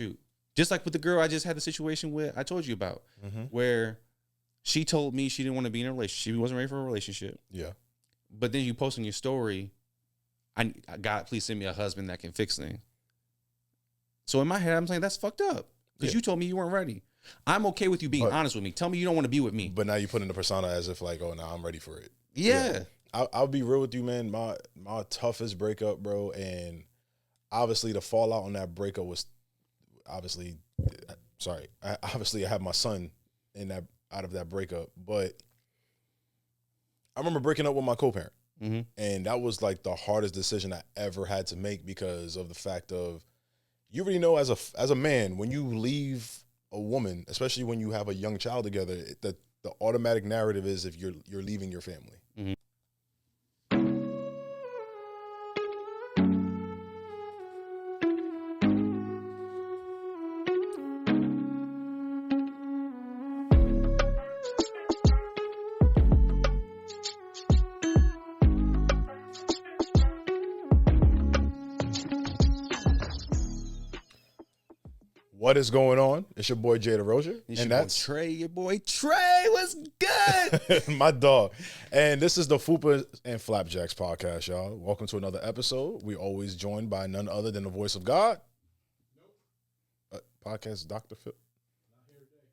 shoot. Just like with the girl I just had the situation with, I told you about, where she told me she didn't want to be in a relationship. She wasn't ready for a relationship. Yeah. But then you post in your story, God, please send me a husband that can fix things. So in my head, I'm saying that's fucked up because you told me you weren't ready. I'm okay with you being honest with me. Tell me you don't want to be with me. But now you put in the persona as if like, oh, no, I'm ready for it. Yeah. I'll be real with you, man. My toughest breakup, bro, and obviously the fallout on that breakup was obviously I have my son out of that breakup, but I remember breaking up with my co-parent, and that was like the hardest decision I ever had to make because of the fact of you already know as a man, when you leave a woman, especially when you have a young child together, the automatic narrative is if you're leaving your family. What is going on? It's your boy Jay Derosier, and that's Tre. Your boy Tre was good, my dog. And this is the Fupas and Flapjacks podcast, y'all. Welcome to another episode. We always joined by none other than the voice of God. Podcast Dr. Phil.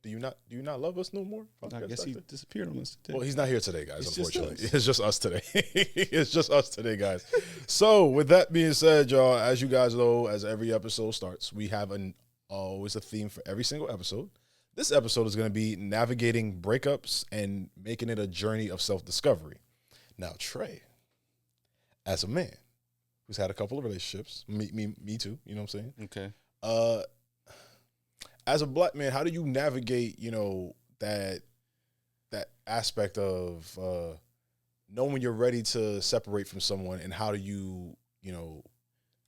Do you not love us no more? I guess he disappeared on us today. Well, he's not here today, guys. Unfortunately, it's just us today. It's just us today, guys. So, with that being said, y'all, as you guys know, as every episode starts, we have always a theme for every single episode. This episode is going to be navigating breakups and making it a journey of self-discovery. Now, Tre, as a man who's had a couple of relationships, me too, you know what I'm saying? Okay. As a black man, how do you navigate, that aspect of knowing when you're ready to separate from someone, and how do you,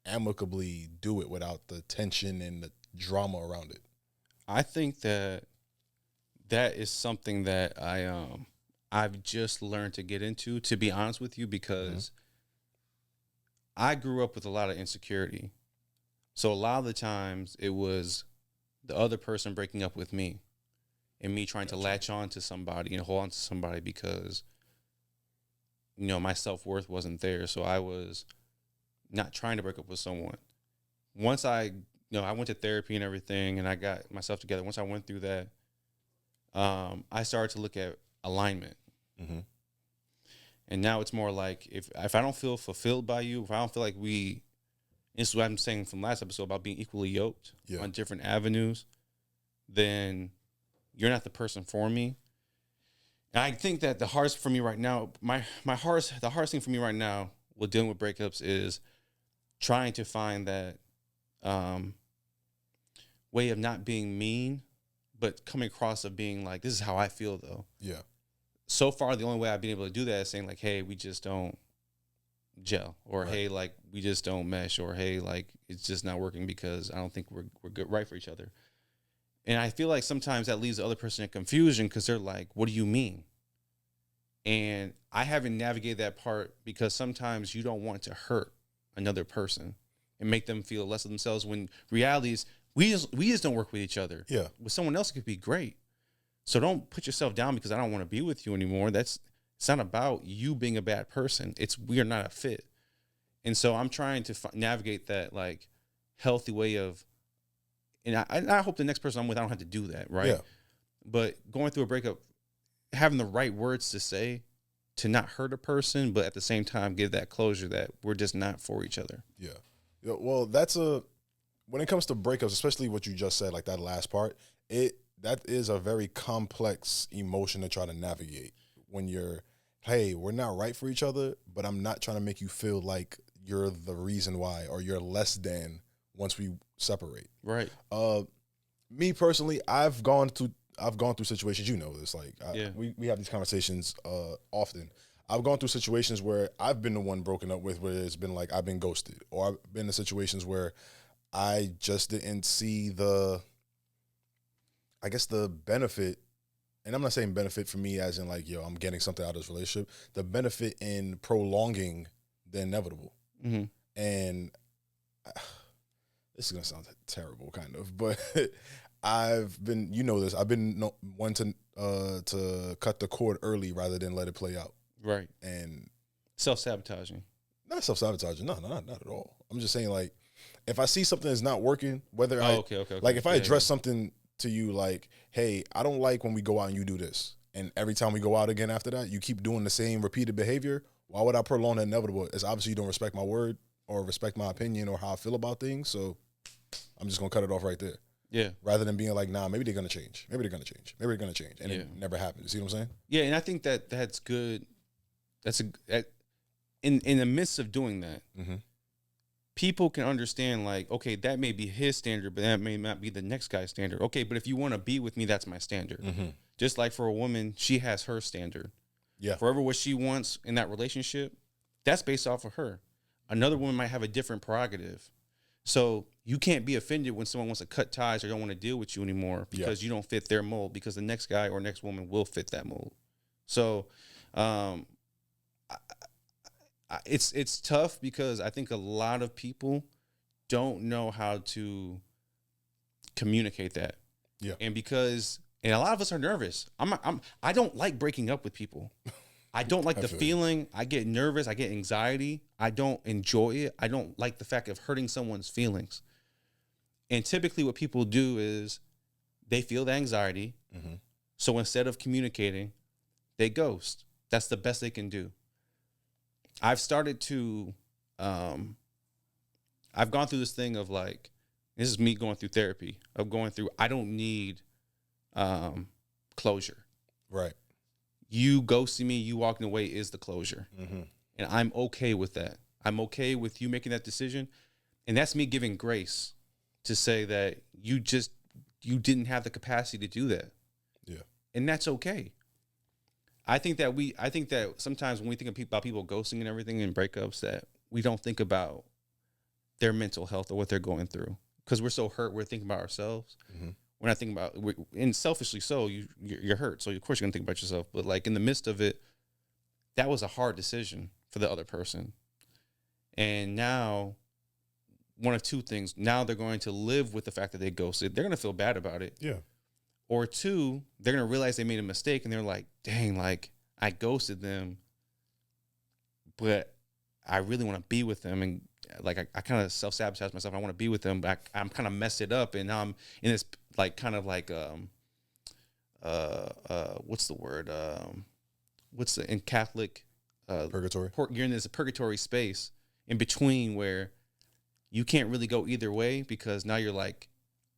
amicably do it without the tension and the drama around it? I think that is something that I've just learned to get into, to be honest with you, because I grew up with a lot of insecurity. So a lot of the times it was the other person breaking up with me and me trying to latch on to somebody and hold on to somebody because, my self-worth wasn't there. So I was not trying to break up with someone. Once I went to therapy and everything and I got myself together. Once I went through that, I started to look at alignment. And now it's more like if I don't feel fulfilled by you, if I don't feel like this is what I'm saying from last episode about being equally yoked on different avenues, then you're not the person for me. And I think that the hardest for me right now, the hardest thing for me right now with dealing with breakups is trying to find that way of not being mean, but coming across of being like, this is how I feel though. Yeah. So far, the only way I've been able to do that is saying like, hey, we just don't gel, or hey, like we just don't mesh, or hey, like it's just not working because I don't think we're good right for each other. And I feel like sometimes that leaves the other person in confusion because they're like, what do you mean? And I haven't navigated that part because sometimes you don't want to hurt another person and make them feel less of themselves, when reality is we just don't work with each other. Yeah. With someone else, it could be great. So don't put yourself down because I don't want to be with you anymore. It's not about you being a bad person. We are not a fit. And so I'm trying to navigate that like healthy way of, and I hope the next person I'm with, I don't have to do that. Right. Yeah. But going through a breakup, having the right words to say to not hurt a person, but at the same time, give that closure that we're just not for each other. Yeah. Well, when it comes to breakups, especially what you just said, like that last part, that is a very complex emotion to try to navigate when you're, hey, we're not right for each other, but I'm not trying to make you feel like you're the reason why, or you're less than once we separate. Right. Me personally, I've gone through situations, this, like we have these conversations often. I've gone through situations where I've been the one broken up with, where it's been like I've been ghosted, or I've been in situations where I just didn't see the benefit. And I'm not saying benefit for me as in like, I'm getting something out of this relationship. The benefit in prolonging the inevitable. And this is gonna sound terrible, kind of, but I've been, you know, this. I've been one to cut the cord early rather than let it play out. Right. And Self-sabotaging. not self-sabotaging. No, not at all. I'm just saying, like, if I see something that's not working, whether Okay. like if I address something to you, like, hey, I don't like when we go out and you do this, and every time we go out again after that, you keep doing the same repeated behavior. Why would I prolong the inevitable? It's obviously you don't respect my word or respect my opinion or how I feel about things. So I'm just gonna cut it off right there. Yeah. Rather than being like, nah, maybe they're gonna change. Maybe they're gonna change. Maybe they're gonna change, and it never happened. You see what I'm saying? Yeah, and I think that's good. In the midst of doing that, people can understand, like, okay, that may be his standard, but that may not be the next guy's standard. Okay, but if you want to be with me, that's my standard. Just like for a woman, she has her standard. Yeah. Forever what she wants in that relationship, that's based off of her. Another woman might have a different prerogative. So you can't be offended when someone wants to cut ties or don't want to deal with you anymore because you don't fit their mold, because the next guy or next woman will fit that mold. So it's tough because I think a lot of people don't know how to communicate that. Yeah. And a lot of us are nervous. I don't like breaking up with people. I don't like the feeling. I get nervous. I get anxiety. I don't enjoy it. I don't like the fact of hurting someone's feelings. And typically what people do is they feel the anxiety. So instead of communicating, they ghost. That's the best they can do. I've started to, I've gone through this thing of like, this is me going through therapy, of going through, I don't need closure. Right. You ghosting me, you walking away is the closure. And I'm okay with that. I'm okay with you making that decision. And that's me giving grace to say that you didn't have the capacity to do that. Yeah. And that's okay. I think that sometimes when we think about people ghosting and everything and breakups, that we don't think about their mental health or what they're going through, because we're so hurt. We're thinking about ourselves. We're not thinking about, and selfishly so, you're hurt. So of course you're gonna think about yourself. But like in the midst of it, that was a hard decision for the other person. And now, one of two things. Now they're going to live with the fact that they ghosted. They're gonna feel bad about it. Yeah. Or two, they're gonna realize they made a mistake and they're like, dang, like I ghosted them, but I really want to be with them. And like I kind of self-sabotage myself. I want to be with them, but I'm kind of messed it up. And now I'm in this like kind of like what's the word? In Catholic purgatory. You're in this purgatory space in between where you can't really go either way, because now you're like,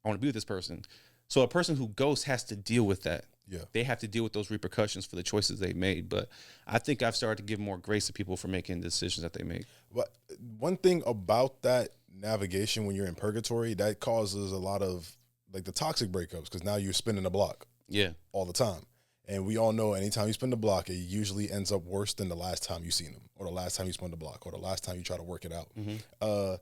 I want to be with this person. So a person who ghosts has to deal with that. Yeah. They have to deal with those repercussions for the choices they made. But I think I've started to give more grace to people for making decisions that they make. But one thing about that navigation when you're in purgatory, that causes a lot of like the toxic breakups, because now you're spinning the block. Yeah. All the time. And we all know anytime you spin the block, it usually ends up worse than the last time you seen them, or the last time you spun the block, or the last time you try to work it out.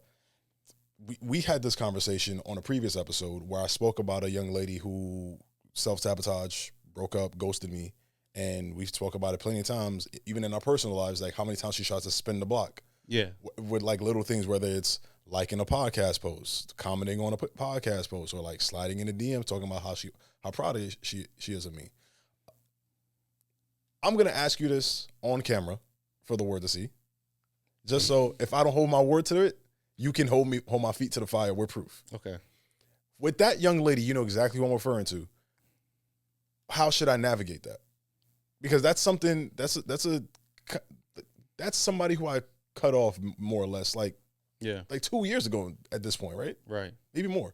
We had this conversation on a previous episode where I spoke about a young lady who self-sabotaged, broke up, ghosted me, and we spoke about it plenty of times, even in our personal lives, like how many times she tries to spin the block. Yeah. With like little things, whether it's liking a podcast post, commenting on a podcast post, or like sliding in the DMs talking about how proud she is of me. I'm going to ask you this on camera for the world to see, just so if I don't hold my word to it, you can hold my feet to the fire. We're proof. Okay. With that young lady, you know exactly what I'm referring to. How should I navigate that? Because that's something that's somebody who I cut off more or less like 2 years ago at this point, right? Right. Maybe more.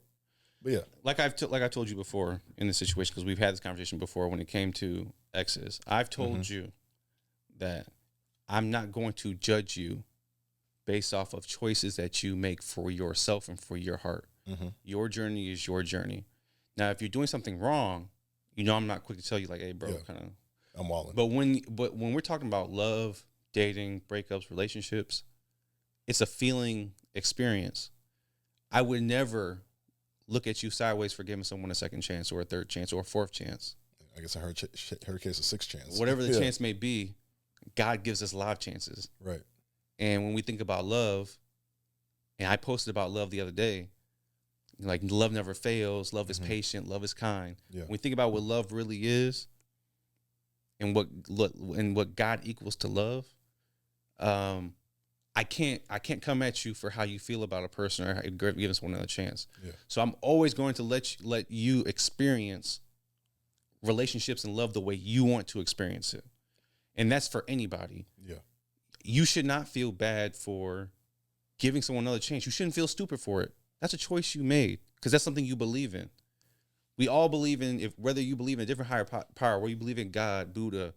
But yeah. Like I told you before in this situation, because we've had this conversation before when it came to exes. I've told you that I'm not going to judge you based off of choices that you make for yourself and for your heart. Your journey is your journey. Now, if you're doing something wrong, you know I'm not quick to tell you like, hey, bro, kind of. I'm walling. But when we're talking about love, dating, breakups, relationships, it's a feeling experience. I would never look at you sideways for giving someone a second chance or a third chance or a fourth chance. I guess in her case, a sixth chance. Whatever the chance may be, God gives us a lot of chances. Right. And when we think about love, and I posted about love the other day, Like love never fails. Love is patient. Love is kind. Yeah. When we think about what love really is, and what God equals to love, I can't come at you for how you feel about a person or give us one another chance. Yeah. So I'm always going to let you experience relationships and love the way you want to experience it, and that's for anybody. Yeah. You should not feel bad for giving someone another chance. You shouldn't feel stupid for it. That's a choice you made because that's something you believe in. We all believe in, whether you believe in a different higher power, whether you believe in God, Buddha,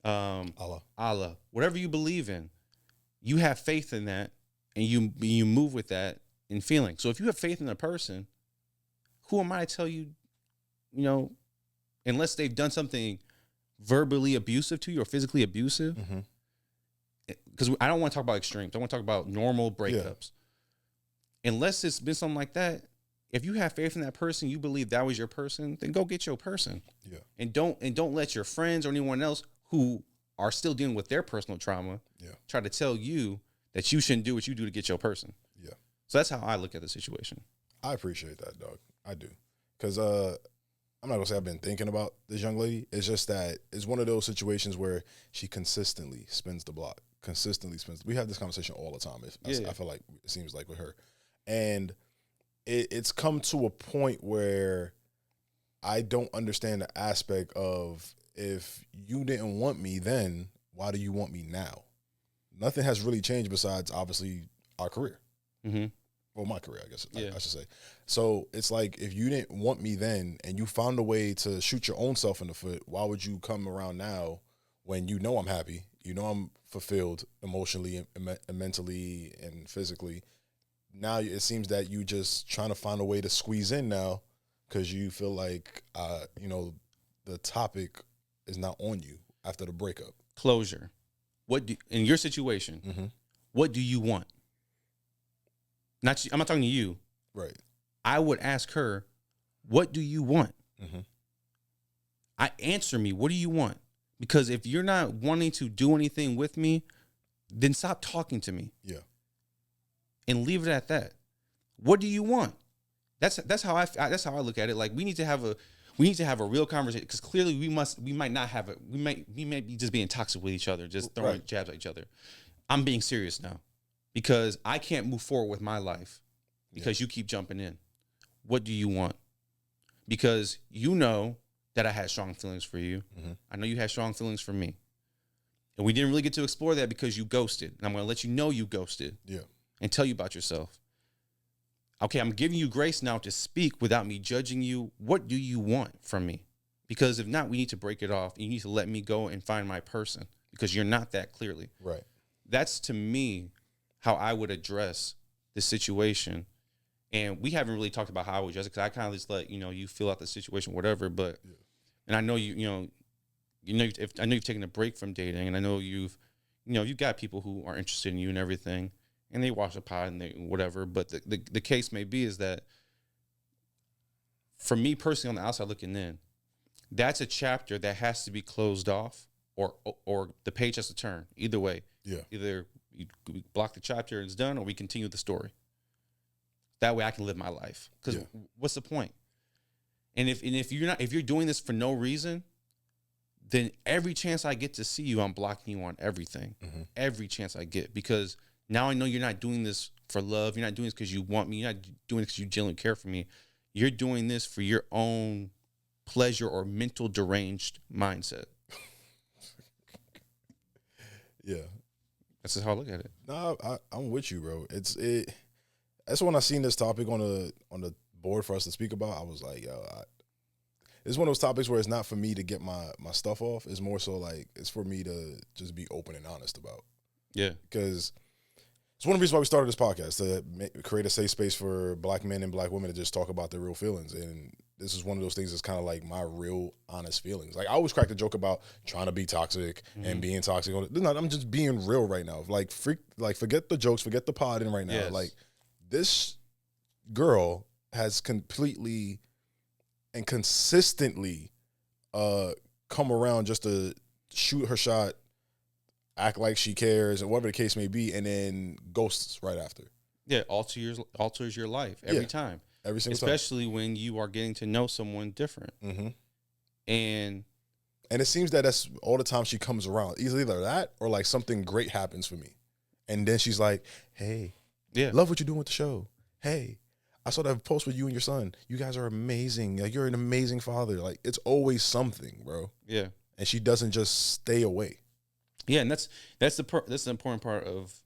Allah, whatever you believe in, you have faith in that, and you move with that in feeling. So if you have faith in a person, who am I to tell you, unless they've done something verbally abusive to you or physically abusive, because I don't want to talk about extremes. I want to talk about normal breakups. Yeah. Unless it's been something like that, if you have faith in that person, you believe that was your person, then go get your person. Yeah. And don't let your friends or anyone else who are still dealing with their personal trauma try to tell you that you shouldn't do what you do to get your person. Yeah. So that's how I look at the situation. I appreciate that, dog. I do. Because I'm not going to say I've been thinking about this young lady. It's just that it's one of those situations where she consistently spins the block. We have this conversation all the time. I feel like it seems like with her. And it's come to a point where I don't understand the aspect of, if you didn't want me then, why do you want me now? Nothing has really changed besides, obviously, our career. Mm-hmm. Well, my career, I guess I should say. So it's like, if you didn't want me then and you found a way to shoot your own self in the foot, why would you come around now when you know I'm happy, you know I'm fulfilled emotionally and mentally and physically? Now it seems that you just trying to find a way to squeeze in now because you feel like, the topic is not on you after the breakup. Closure. In your situation, what do you want? I'm not talking to you. Right. I would ask her, what do you want? Answer me, what do you want? Because if you're not wanting to do anything with me, then stop talking to me. Yeah. And leave it at that. What do you want? That's how I look at it. Like, we need to have a real conversation, because clearly we might not have it. We might be just being toxic with each other, just throwing jabs at each other. I'm being serious now, because I can't move forward with my life because you keep jumping in. What do you want? Because you know that I had strong feelings for you. I know you had strong feelings for me. And we didn't really get to explore that because you ghosted. And I'm going to let you know you ghosted. Yeah. And tell you about yourself. Okay, I'm giving you grace now to speak without me judging you. What do you want from me? Because if not, we need to break it off. You need to let me go and find my person, because you're not that clearly. Right. That's, to me, how I would address the situation. And we haven't really talked about how I would address it, because I kind of just let you fill out the situation, whatever. But and I know I know you've taken a break from dating, and I know you've got people who are interested in you and everything. And they watch the pod and they whatever. But the case may be is that, for me personally, on the outside looking in, that's a chapter that has to be closed off, or the page has to turn. Either way. Yeah. Either we block the chapter and it's done, or we continue the story. That way I can live my life. Because what's the point? And if you're doing this for no reason, then every chance I get to see you, I'm blocking you on everything. Every chance I get, because now I know you're not doing this for love. You're not doing this because you want me. You're not doing this because you genuinely care for me. You're doing this for your own pleasure or mental deranged mindset. Yeah. That's just how I look at it. No, I'm with you, bro. That's when I seen this topic on the board for us to speak about. I was like, it's one of those topics where it's not for me to get my stuff off. It's more so like it's for me to just be open and honest about. Yeah. Because it's one of the reasons why we started this podcast, to create a safe space for black men and black women to just talk about their real feelings. And this is one of those things that's kind of like my real honest feelings. Like, I always crack the joke about trying to be toxic and being toxic. No, I'm just being real right now. Like, forget the jokes, forget the podding right now. Yes. Like, this girl has completely and consistently come around just to shoot her shot, act like she cares, and whatever the case may be, and then ghosts right after. Yeah, alters your life every time. Every single especially when you are getting to know someone different. Mm-hmm. And it seems that that's all the time she comes around. Either that or like something great happens for me. And then she's like, hey, love what you're doing with the show. Hey, I saw that post with you and your son. You guys are amazing. Like, you're an amazing father. Like, it's always something, bro. Yeah. And she doesn't just stay away. Yeah, and that's the important part of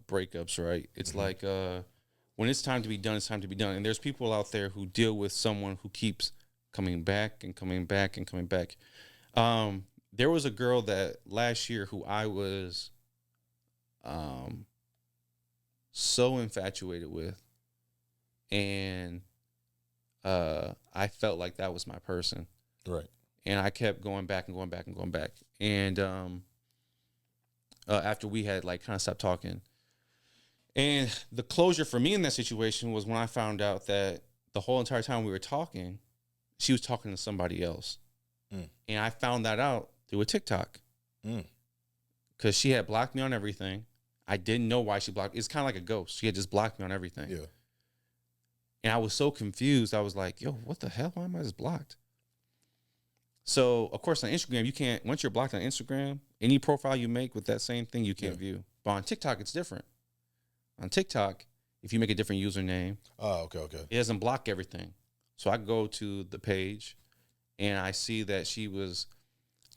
breakups, right? It's like when it's time to be done, it's time to be done. And there's people out there who deal with someone who keeps coming back and coming back and coming back. There was a girl that last year who I was so infatuated with, and I felt like that was my person. Right. And I kept going back and going back and going back. And after we had like kind of stopped talking. And the closure for me in that situation was when I found out that the whole entire time we were talking, she was talking to somebody else. And I found that out through a TikTok. Because she had blocked me on everything. I didn't know why she blocked. It's kind of like a ghost. She had just blocked me on everything. Yeah. And I was so confused. I was like, yo, what the hell? Why am I just blocked? So, of course, on Instagram, you can't, once you're blocked on Instagram, any profile you make with that same thing, you can't view. But on TikTok, it's different. On TikTok, if you make a different username, okay. It doesn't block everything. So I go to the page, and I see that she was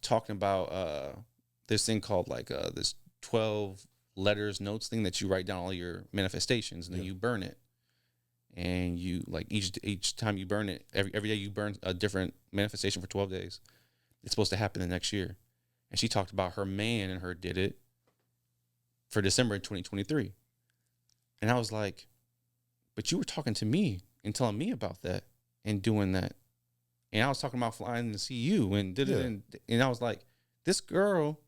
talking about this thing called like this 12 letters notes thing that you write down all your manifestations, and then you burn it. And you like each time you burn it, every day you burn a different manifestation for 12 days. It's supposed to happen the next year. And she talked about her man and her did it for December 2023. And I was like, but you were talking to me and telling me about that and doing that. And I was talking about flying to see you and did it. And I was like, this girl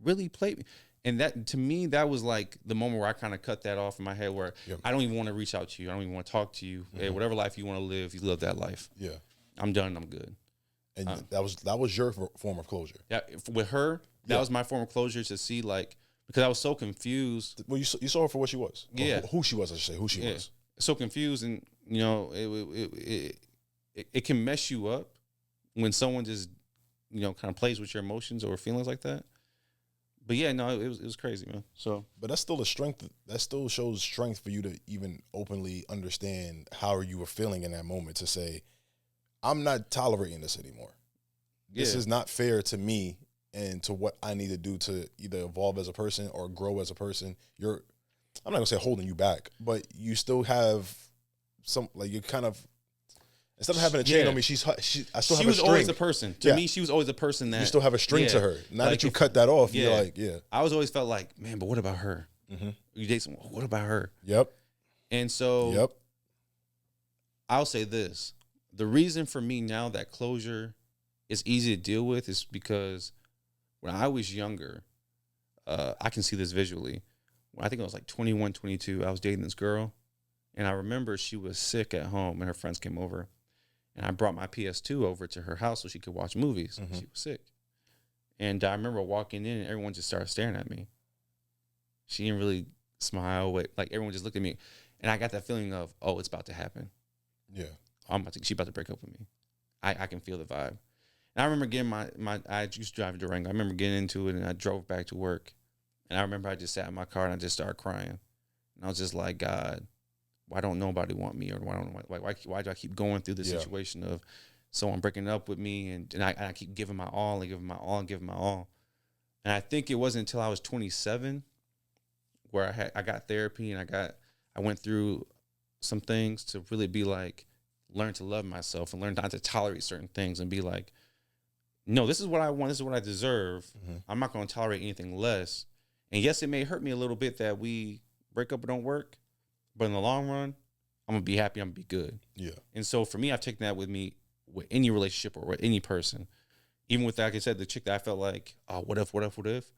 really played me. And that, to me, that was like the moment where I kind of cut that off in my head, where I don't even want to reach out to you. I don't even want to talk to you. Hey, whatever life you want to live, you live that life. Yeah. I'm done. I'm good. And that was your form of closure. Yeah. With her, that was my form of closure, to see, like, because I was so confused. Well, you saw her for what she was. Yeah. Who she was, I should say. Who she was. So confused. And, you know, it can mess you up when someone just, you know, kind of plays with your emotions or feelings like that. But yeah, no, it was crazy, man. So, but that's still a strength. That still shows strength for you to even openly understand how you were feeling in that moment, to say, I'm not tolerating this anymore. This is not fair to me and to what I need to do to either evolve as a person or grow as a person. I'm not gonna say holding you back, but you still have some, like, you kind of, instead of having a chain on me, I still have a string. She was always a person. To me, she was always a person that... You still have a string to her. Now like, that you cut that off, you're like, I always always felt like, man, but what about her? You date someone, what about her? Yep. And so... I'll say this. The reason for me now that closure is easy to deal with is because when I was younger, I can see this visually. When I think I was like 21, 22, I was dating this girl. And I remember she was sick at home and her friends came over. And I brought my PS2 over to her house so she could watch movies. She was sick. And I remember walking in and everyone just started staring at me. She didn't really smile. Like, everyone just looked at me. And I got that feeling of, oh, it's about to happen. Yeah. She's about to break up with me. I can feel the vibe. And I remember getting I used to drive to Durango. I remember getting into it and I drove back to work. And I remember I just sat in my car and I just started crying. And I was just like, God, why don't nobody want me? Or why do I keep going through this situation of someone breaking up with me? And I keep giving my all and giving my all and giving my all. And I think it wasn't until I was 27 where I got therapy and I went through some things to really be like, learn to love myself and learn not to tolerate certain things and be like, no, this is what I want. This is what I deserve. I'm not going to tolerate anything less. And yes, it may hurt me a little bit that we break up or don't work, but in the long run, I'm going to be happy. I'm going to be good. Yeah. And so for me, I've taken that with me with any relationship or with any person. Even with, like I said, the chick that I felt like, oh, what if?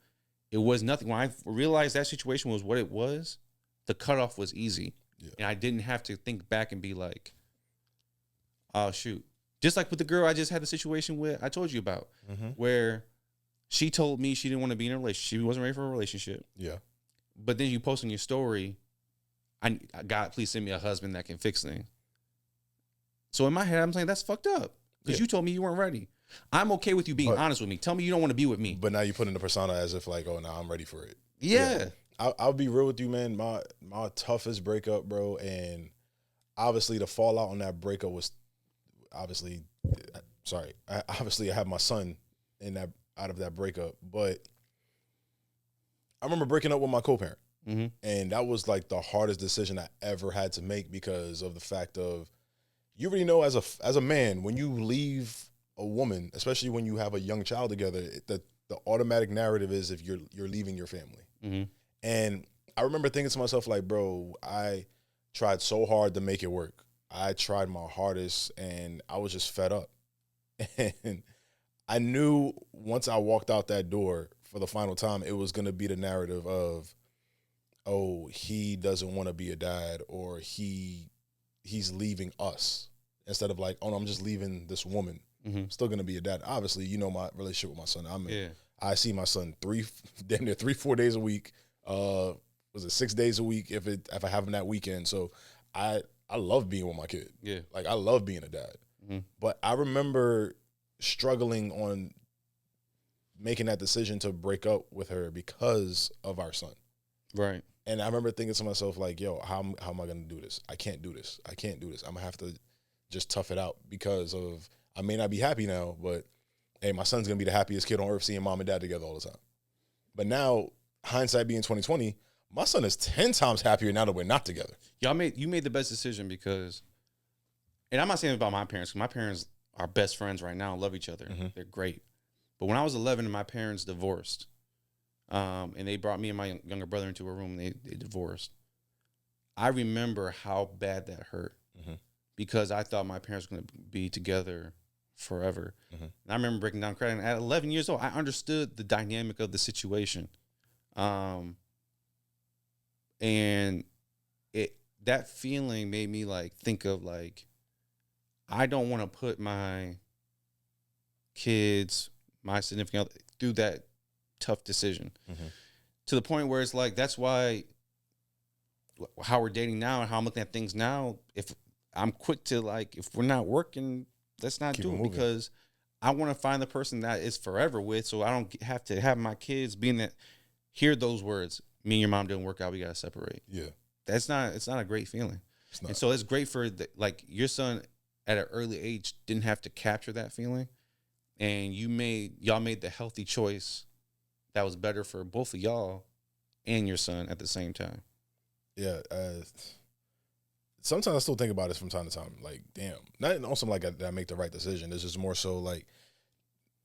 It was nothing. When I realized that situation was what it was, the cutoff was easy. Yeah. And I didn't have to think back and be like, oh, shoot. Just like with the girl I just had the situation with, I told you about, where she told me she didn't want to be in a relationship. She wasn't ready for a relationship. Yeah. But then you post on your story, God, please send me a husband that can fix things. So in my head, I'm saying that's fucked up because you told me you weren't ready. I'm okay with you being honest with me. Tell me you don't want to be with me. But now you put in the persona as if like, oh, no, I'm ready for it. Yeah. I'll be real with you, man. My toughest breakup, bro, and obviously the fallout on that breakup was obviously, I have my son out of that breakup, but I remember breaking up with my co-parent, and that was like the hardest decision I ever had to make because of the fact of, you already know as a man, when you leave a woman, especially when you have a young child together, the automatic narrative is if you're leaving your family. And I remember thinking to myself like, bro, I tried so hard to make it work. I tried my hardest and I was just fed up. And I knew once I walked out that door for the final time, it was going to be the narrative of, oh, he doesn't want to be a dad, or he's leaving us, instead of like, oh no, I'm just leaving this woman. I'm still going to be a dad. Obviously, you know my relationship with my son. I see my son damn near 3-4 days a week. Was it 6 days a week if I have him that weekend? So I love being with my kid. Yeah, like I love being a dad. But I remember struggling on making that decision to break up with her because of our son. Right. And I remember thinking to myself like, yo, how am I going to do this? I can't do this. I'm going to have to just tough it out because of, I may not be happy now, but hey, my son's going to be the happiest kid on earth seeing mom and dad together all the time. But now, hindsight being 2020, my son is 10 times happier now that we're not together. You made the best decision because, and I'm not saying about my parents, because my parents are best friends right now, love each other. They're great. But when I was 11 and my parents divorced, and they brought me and my younger brother into a room, and they divorced, I remember how bad that hurt because I thought my parents were going to be together forever. And I remember breaking down crying. At 11 years old, I understood the dynamic of the situation. And that feeling made me like think of like, I don't want to put my kids, my significant other, through that tough decision to the point where it's like, that's why how we're dating now and how I'm looking at things now, if I'm quick to like, if we're not working, let's not do it, because I want to find the person that is forever with, so I don't have to have my kids being that, hear those words, me and your mom didn't work out, we got to separate. Yeah. It's not a great feeling. And so it's great for like your son at an early age didn't have to capture that feeling, and y'all made the healthy choice that was better for both of y'all and your son at the same time. Yeah. Sometimes I still think about this from time to time. Like, damn, not also like I make the right decision. It's just more so like,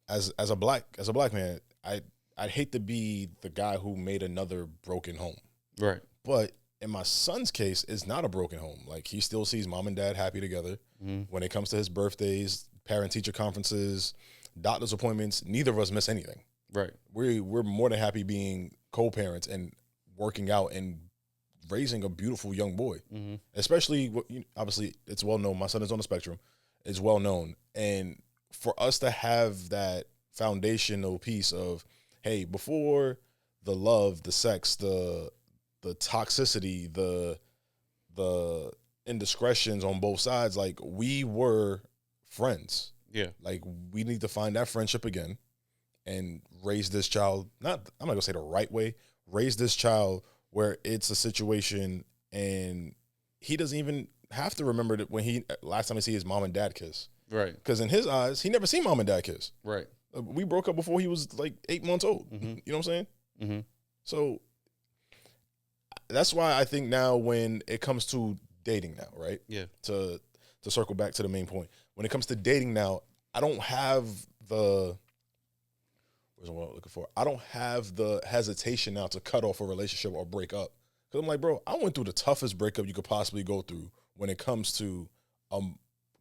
as a black man, I'd hate to be the guy who made another broken home. Right. But in my son's case, it's not a broken home. Like, he still sees mom and dad happy together. When it comes to his birthdays, parent-teacher conferences, doctor's appointments, neither of us miss anything. Right. We're more than happy being co-parents and working out and raising a beautiful young boy. Especially, obviously, it's well known. My son is on the spectrum. It's well known. And for us to have that foundational piece of, hey, before the love, the sex, the toxicity, the indiscretions on both sides, like, we were friends. Yeah. Like, we need to find that friendship again and raise this child, I'm not gonna say the right way, raise this child where it's a situation and he doesn't even have to remember that when last time he see his mom and dad kiss. Right. Because in his eyes, he never seen mom and dad kiss. Right. We broke up before he was like 8 months old. You know what I'm saying? So that's why I think now when it comes to dating now, right? Yeah. To circle back to the main point, when it comes to dating now, I don't have the, what's the word I'm looking for? I don't have the hesitation now to cut off a relationship or break up. Because I'm like, bro, I went through the toughest breakup you could possibly go through when it comes to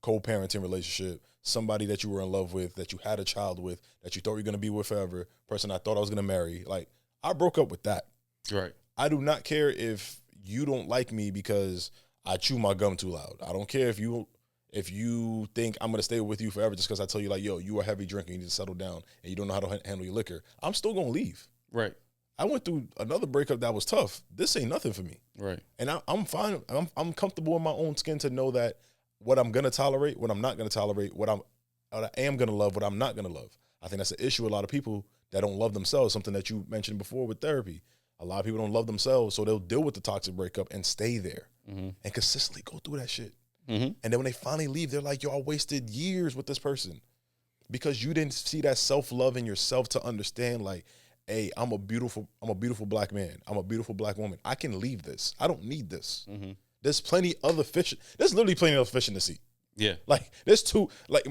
co-parenting relationship, somebody that you were in love with, that you had a child with, that you thought you were going to be with forever, person I thought I was going to marry. Like, I broke up with that. Right. I do not care if you don't like me because I chew my gum too loud. I don't care if you think I'm going to stay with you forever just because I tell you, like, yo, you are a heavy drinker, you need to settle down, and you don't know how to handle your liquor. I'm still going to leave. Right. I went through another breakup that was tough. This ain't nothing for me. Right. And I'm fine. I'm comfortable in my own skin to know that what I'm gonna tolerate, what I'm not gonna tolerate, what I am gonna love, what I'm not gonna love. I think that's an issue with a lot of people that don't love themselves, something that you mentioned before with therapy. A lot of people don't love themselves, so they'll deal with the toxic breakup and stay there and consistently go through that shit. And then when they finally leave, they're like, yo, I wasted years with this person because you didn't see that self-love in yourself to understand, like, hey, I'm a beautiful black man. I'm a beautiful black woman. I can leave this. I don't need this. There's plenty other fish. There's literally plenty of fish in the sea. Yeah. Like, there's two, like,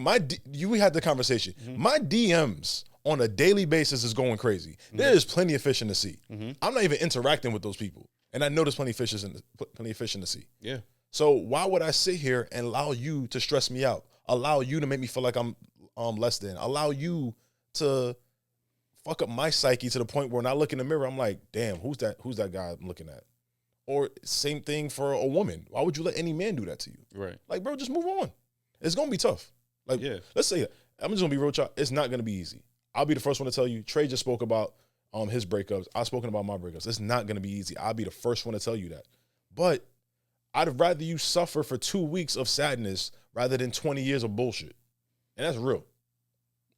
you had the conversation. My DMs on a daily basis is going crazy. There's plenty of fish in the sea. I'm not even interacting with those people. And I know there's plenty of fish in the sea. Yeah. So why would I sit here and allow you to stress me out? Allow you to make me feel like I'm less than. Allow you to fuck up my psyche to the point where when I look in the mirror, I'm like, damn, who's that guy I'm looking at? Or same thing for a woman. Why would you let any man do that to you? Right. Like, bro, just move on. It's going to be tough. Like, let's say, I'm just going to be real, child. It's not going to be easy. I'll be the first one to tell you, Tre just spoke about his breakups. I've spoken about my breakups. It's not going to be easy. I'll be the first one to tell you that. But I'd rather you suffer for 2 weeks of sadness rather than 20 years of bullshit. And that's real.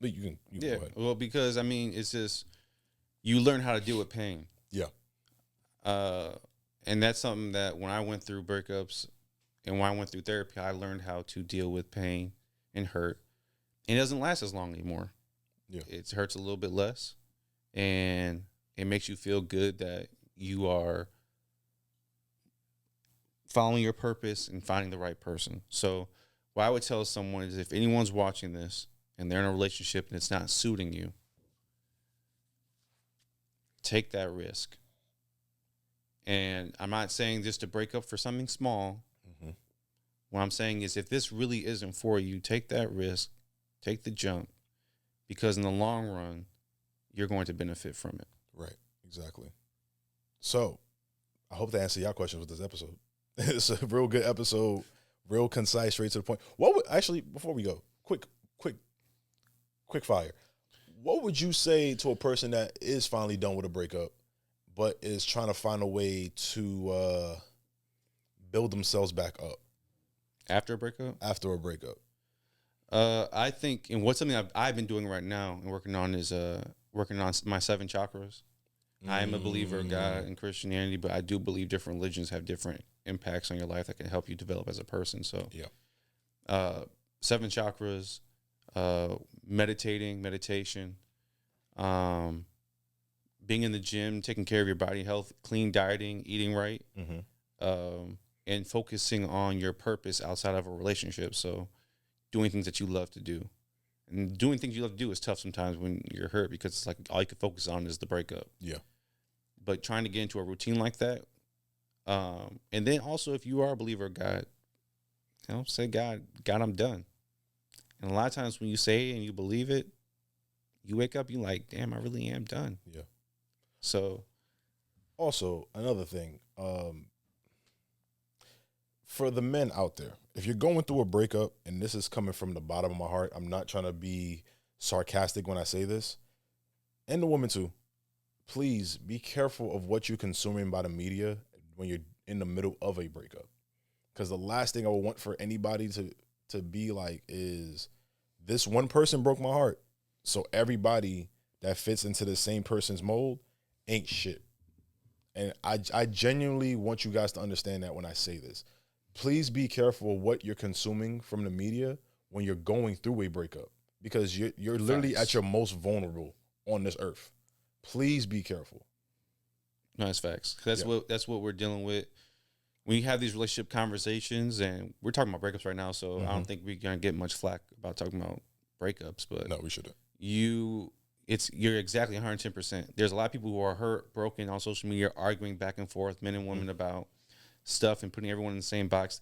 But you can go ahead. Well, because, I mean, it's just, you learn how to deal with pain. Yeah. And that's something that when I went through breakups and when I went through therapy, I learned how to deal with pain and hurt. And it doesn't last as long anymore. Yeah. It hurts a little bit less. And it makes you feel good that you are following your purpose and finding the right person. So what I would tell someone is if anyone's watching this and they're in a relationship and it's not suiting you, take that risk. And I'm not saying just to break up for something small. What I'm saying is if this really isn't for you, take that risk, take the jump, because in the long run, you're going to benefit from it. Right, exactly. So I hope to answer your questions with this episode. It's a real good episode, real concise, straight to the point. Actually, before we go, quick fire. What would you say to a person that is finally done with a breakup, but is trying to find a way to build themselves back up? After a breakup? After a breakup. I think, and what's something I've been doing right now and working on is working on my 7 chakras. I am a believer of God and Christianity, but I do believe different religions have different impacts on your life that can help you develop as a person. So, 7 chakras, meditation, being in the gym, taking care of your body health, clean dieting, eating right, and focusing on your purpose outside of a relationship. So doing things that you love to do. And doing things you love to do is tough sometimes when you're hurt because it's like all you can focus on is the breakup. Yeah. But trying to get into a routine like that. And then also if you are a believer of God, say, God, I'm done. And a lot of times when you say it and you believe it, you wake up, you're like, damn, I really am done. Yeah. So. Also, another thing, for the men out there, if you're going through a breakup, and this is coming from the bottom of my heart, I'm not trying to be sarcastic when I say this, and the women too, please be careful of what you're consuming by the media when you're in the middle of a breakup. Because the last thing I would want for anybody to be like is, this one person broke my heart, so everybody that fits into the same person's mold ain't shit. And I genuinely want you guys to understand that when I say this. Please be careful what you're consuming from the media when you're going through a breakup, because you're literally at your most vulnerable on this earth. Please be careful. No, that's facts. That's what we're dealing with. When you have these relationship conversations, and we're talking about breakups right now, so I don't think we're gonna get much flack about talking about breakups. But no, we shouldn't. You're exactly 110%. There's a lot of people who are hurt, broken on social media, arguing back and forth, men and women, about stuff and putting everyone in the same box.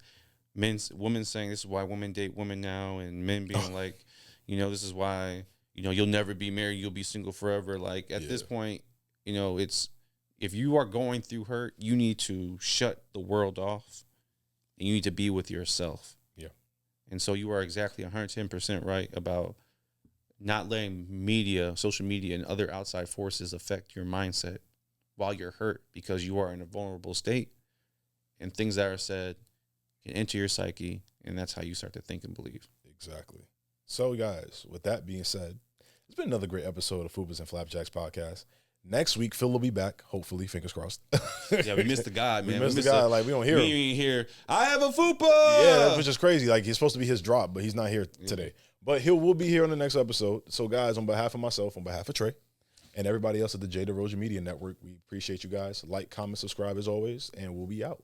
Women saying this is why women date women now, and men being like, this is why, you'll never be married, you'll be single forever. Like at this point, it's, if you are going through hurt, you need to shut the world off and you need to be with yourself. Yeah. And so you are exactly 110% right about not letting media, social media, and other outside forces affect your mindset while you're hurt, because you are in a vulnerable state, and things that are said can enter your psyche, and that's how you start to think and believe. Exactly. So, guys, with that being said, it's been another great episode of Fupas and Flapjacks podcast. Next week, Phil will be back. Hopefully, fingers crossed. Yeah, we missed the guy, man. We missed the guy. Like, we don't hear him. We ain't here. I have a Fupa. Yeah, which is crazy. Like, he's supposed to be his drop, but he's not here today. But will be here on the next episode. So, guys, on behalf of myself, on behalf of Tre, and everybody else at the Jay Derosier Media Network, we appreciate you guys. Like, comment, subscribe as always, and we'll be out.